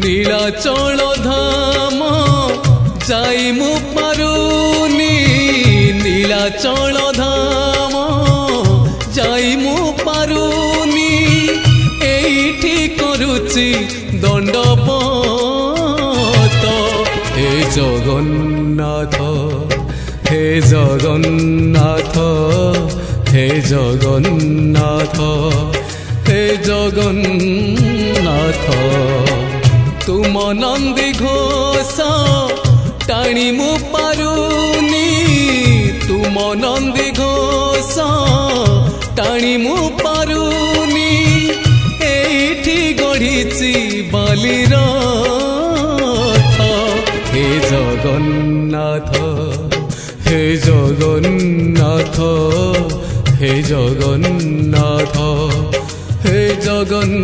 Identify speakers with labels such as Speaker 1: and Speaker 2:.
Speaker 1: নীলাচল ধাম যাই মু পারুনি নীলাচল ধাম যাই মু পারুনি এইটি করুচি দণ্ডবত হে জগন্নাথ হে জগন্নাথ হে জগন্নাথ হে জগন্নাথ তুম নন্দী ঘোষ টাণি মু পারুনি তুম নন্দী ঘোষ টাণি মু পারুনি এইটি গড়িছি বালির হে জগন্নাথ হে জগন্নাথ হে জগন্নাথ হে জগন্নাথ।